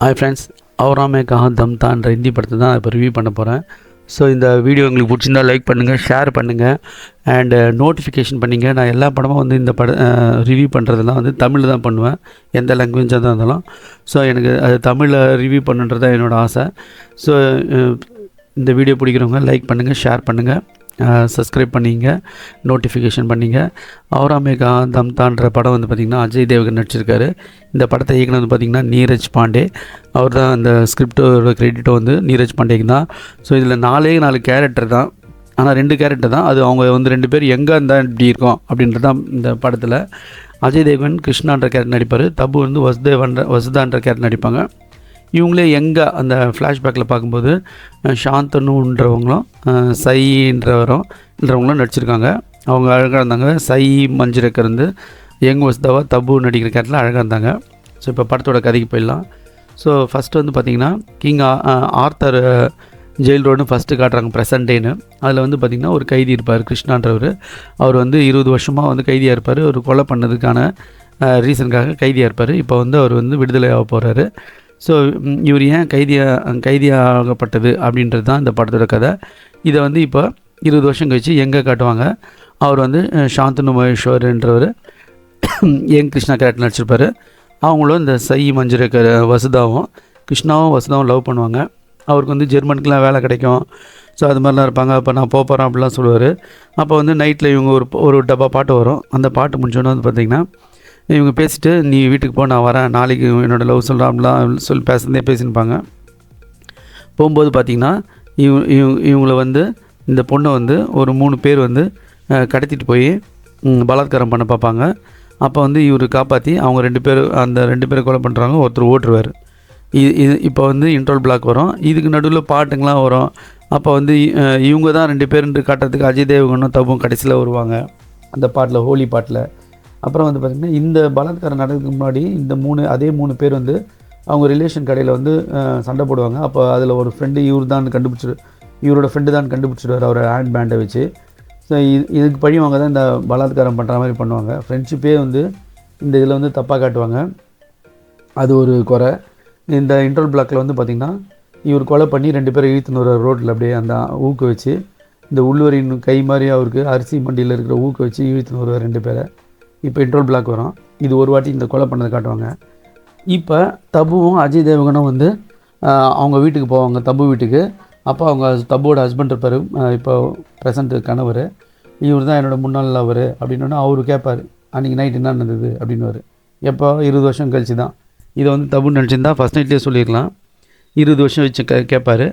Hi friends, அவரா மே கஹா தம் தான்ற ஹிந்தி படத்தை தான் இப்போ ரிவ்யூ பண்ண போகிறேன். ஸோ இந்த வீடியோ உங்களுக்கு பிடிச்சிருந்தா லைக் பண்ணுங்கள், ஷேர் பண்ணுங்கள் அண்டு நோட்டிஃபிகேஷன் பண்ணிங்க. நான் எல்லா படமும் வந்து இந்த ரிவ்யூ பண்ணுறதெல்லாம் வந்து தமிழில் தான் பண்ணுவேன், எந்த லாங்குவேஜாக தான் இருந்தாலும். ஸோ எனக்கு அது தமிழில் ரிவ்யூ பண்ணுன்றது தான் என்னோடய ஆசை. ஸோ இந்த வீடியோ பிடிக்கிறவங்க லைக் பண்ணுங்கள், ஷேர் பண்ணுங்கள், சப்ஸ்கிரைப் பண்ணிங்க, நோட்டிஃபிகேஷன் பண்ணிங்க. அவரா மே கஹா தம் தான்ற படம் வந்து பார்த்திங்கன்னா அஜய் தேவகன் நடிச்சிருக்காரு. இந்த படத்தை இயக்குனது வந்து பார்த்திங்கன்னா நீரஜ் பாண்டே. அவர் தான் அந்த ஸ்கிரிப்டோட கிரெடிட்டும் வந்து நீரஜ் பாண்டேக்கு தான். ஸோ இதில் 4 கேரக்டர் தான், ஆனால் 2 கேரக்டர் தான். அது அவங்க வந்து 2 பேர் எங்கே இருந்தால் இப்படி இருக்கும் அப்படின்றது தான் இந்த படத்தில். அஜய் தேவகன் கிருஷ்ணான்ற கேரக்டர் நடிப்பார், தபு வந்து வசுதான்ற கேரக்டர் நடிப்பாங்க. இவங்களே எங்கே அந்த ஃப்ளாஷ்பேக்கில் பார்க்கும்போது சாந்தனுன்றவங்களும் சைன்றவங்களும் நடிச்சிருக்காங்க. அவங்க அழகாக இருந்தாங்க. சை மஞ்சுரேக்கர் வந்து யங் வசுதாவா தபு நடிக்கிற கேரக்டரில் அழகாக இருந்தாங்க. ஸோ இப்போ படத்தோட கதைக்கு போயிடலாம். ஸோ ஃபஸ்ட்டு வந்து பார்த்திங்கன்னா கிங் ஆர்த்தர் ஜெயில் ரோடுன்னு ஃபஸ்ட்டு காட்டுறாங்க ப்ரெசன்ட் டேன்னு. அதில் வந்து பார்த்திங்கன்னா ஒரு கைதி இருப்பார், கிருஷ்ணான்றவர். அவர் வந்து 20 வருஷமாக வந்து கைதியாக இருப்பார். ஒரு கொலை பண்ணதுக்கான ரீசனுக்காக கைதியாக இருப்பார். இப்போ வந்து அவர் வந்து விடுதலை ஆக போகிறாரு. ஸோ இவர் ஏன் கைதியாகப்பட்டது அப்படின்றது தான் இந்த படத்தோட கதை. இதை வந்து இப்போ 20 வருஷம் கழிச்சு எங்கே காட்டுவாங்க. அவர் வந்து சாந்தனு மகேஸ்வர்ன்றவர் யங் கிருஷ்ணா கேரக்டர் நடிச்சிருப்பார். அவங்களும் இந்த சை மஞ்சுரேக்கர் வசுதாவும் லவ் பண்ணுவாங்க. அவருக்கு வந்து ஜெர்மனுக்குலாம் வேலை கிடைக்கும். ஸோ அது மாதிரிலாம் இருப்பாங்க. அப்போ நான் போகிறேன் அப்படிலாம் சொல்லுவார். அப்போ வந்து நைட்டில் இவங்க ஒரு டப்பா பாட்டு வரும். அந்த பாட்டு முடிஞ்சோன்னே வந்து பார்த்திங்கன்னா இவங்க பேசிவிட்டு நீ வீட்டுக்கு போ, நான் வரேன், நாளைக்கு என்னோடய லவ் சொல்கிறேன் அப்படிலாம் சொல்லி பேசினிருப்பாங்க. போகும்போது பார்த்திங்கன்னா இவங்கள வந்து இந்த பொண்ணை வந்து ஒரு 3 பேர் வந்து கடத்திட்டு போய் பலாத்காரம் பண்ண பார்ப்பாங்க. அப்போ வந்து இவர் காப்பாற்றி அவங்க 2 பேர் அந்த 2 பேரை கொலை பண்ணுறாங்க. ஒருத்தர் ஓட்டுருவார். இது இப்போ வந்து இன்ட்ரோல் பிளாக் வரும். இதுக்கு நடுவில் பாட்டுங்களாம் வரும். அப்போ வந்து இவங்க தான் 2 பேருன்ட்டு காட்டுறதுக்கு அஜய் தேவகனும் தபும் கடைசியில் வருவாங்க அந்த பாட்டில், ஹோலி பாட்டில். அப்புறம் வந்து பார்த்திங்கன்னா இந்த பலாத்காரம் நடக்கிறதுக்கு முன்னாடி இந்த அதே 3 பேர் வந்து அவங்க ரிலேஷன் கடையில் வந்து சண்டை போடுவாங்க. அப்போ அதில் ஒரு ஃப்ரெண்டு இவரோட ஃப்ரெண்டு தான் கண்டுபிடிச்சிடுவார் அவரோட ஹேண்ட் பேண்டை வச்சு. ஸோ இதுக்கு பழிவாங்க தான் இந்த பலாத்காரம் பண்ணுற மாதிரி பண்ணுவாங்க. ஃப்ரெண்ட்ஷிப்பே வந்து இந்த இதில் வந்து தப்பாக காட்டுவாங்க. அது ஒரு குறை. இந்த இன்ட்ரோல் பிளாக்கில் வந்து பார்த்திங்கன்னா இவர் கொலை பண்ணி 2 பேரை இழுத்துன்னு வர ரோட்டில் அப்படியே அந்த ஊக்க வச்சு, இந்த உள்ளூரின் கை மாதிரி அவருக்கு அரிசி மண்டியில் இருக்கிற ஊக்க வச்சு இழுத்துன்னு வருவார் 2 பேரை. இப்போ இன்ட்ரோல் பிளாக் வரும். இது ஒரு வாட்டி இந்த கொலை பண்ணதை காட்டுவாங்க. இப்போ தபுவும் அஜய் தேவகனும் வந்து அவங்க வீட்டுக்கு போவாங்க, தபு வீட்டுக்கு. அப்போ அவங்க தபுவோட ஹஸ்பண்ட் இருப்பார், இப்போ ப்ரெசண்ட்டு கணவர். இவர் தான் என்னோடய முன்னாள் லவர் அப்படின்னா அவர் கேட்பார், அன்றைக்கி நைட் என்ன நடந்தது அப்படின்னுவார். எப்போ 20 வருஷம் கழிச்சு தான். இதை வந்து தபுன்னு நினச்சிருந்தா ஃபஸ்ட் நைட்லேயே சொல்லியிருக்கலாம். 20 வருஷம் வச்சு கேட்பார்.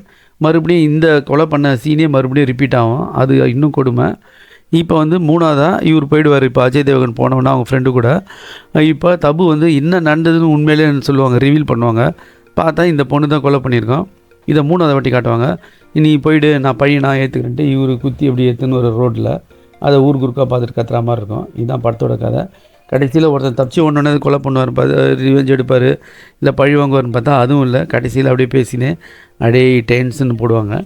மறுபடியும் இந்த கொலை பண்ண சீனே மறுபடியும் ரிப்பீட் ஆகும். அது இன்னும் கொடுமை. இப்போ வந்து 3ஆவதாக இவர் போயிடுவார். இப்போ அஜய் தேவகன் போனவொன்னா அவங்க ஃப்ரெண்டு கூட. இப்போ தபு வந்து என்ன நடந்ததுன்னு உண்மையிலே சொல்லுவாங்க, ரிவீல் பண்ணுவாங்க. பார்த்தா இந்த பொண்ணு தான் கொலை பண்ணியிருக்கோம். இதை 3ஆவது வாட்டி காட்டுவாங்க. நீ போய்டு, நான் ஏற்றுக்கிறேன்ட்டு இவர் குத்தி எப்படி ஏற்றுன்னு ஒரு ரோட்டில் அதை ஊருக்குறுக்காக பார்த்துட்டு கத்துற மாதிரி இருக்கும். இதுதான் படத்தோட கதை. கடைசியில் ஒருத்தர் தப்பிச்சு ஒன்று கொலை பண்ணுவார், ரிவெஞ்ச் எடுப்பார், இல்லை பழி வாங்குவார்னு பார்த்தா அதுவும் இல்லை. கடைசியில் அப்படியே பேசினே அப்படியே டென்ஷன் போடுவாங்க.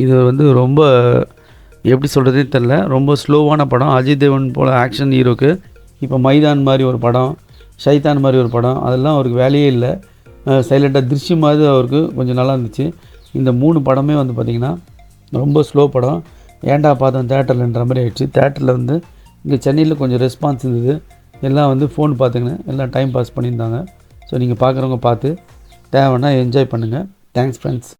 இது வந்து ரொம்ப எப்படி சொல்கிறதே தெரில, ரொம்ப ஸ்லோவான படம். அஜய் தேவன் போல் ஆக்ஷன் ஹீரோக்கு இப்போ மைதான் மாதிரி ஒரு படம், ஷைத்தான் மாதிரி ஒரு படம், அதெல்லாம் அவருக்கு வேலையே இல்லை. சைலண்ட்டாக திருஷ்யமாவது அவருக்கு கொஞ்சம் நல்லா இருந்துச்சு. இந்த 3 படமே வந்து பார்த்திங்கன்னா ரொம்ப ஸ்லோ படம். ஏன்டா பார்த்தோம் தேட்டர்லன்ற மாதிரி ஆயிடுச்சு. தேட்டரில் வந்து இங்கே சென்னையில் கொஞ்சம் ரெஸ்பான்ஸ் இருந்தது. எல்லாம் வந்து ஃபோன் பார்த்துக்கின்னு எல்லாம் டைம் பாஸ் பண்ணியிருந்தாங்க. ஸோ நீங்கள் பார்க்குறவங்க பார்த்து தேவைன்னா என்ஜாய் பண்ணுங்கள். Thanks friends.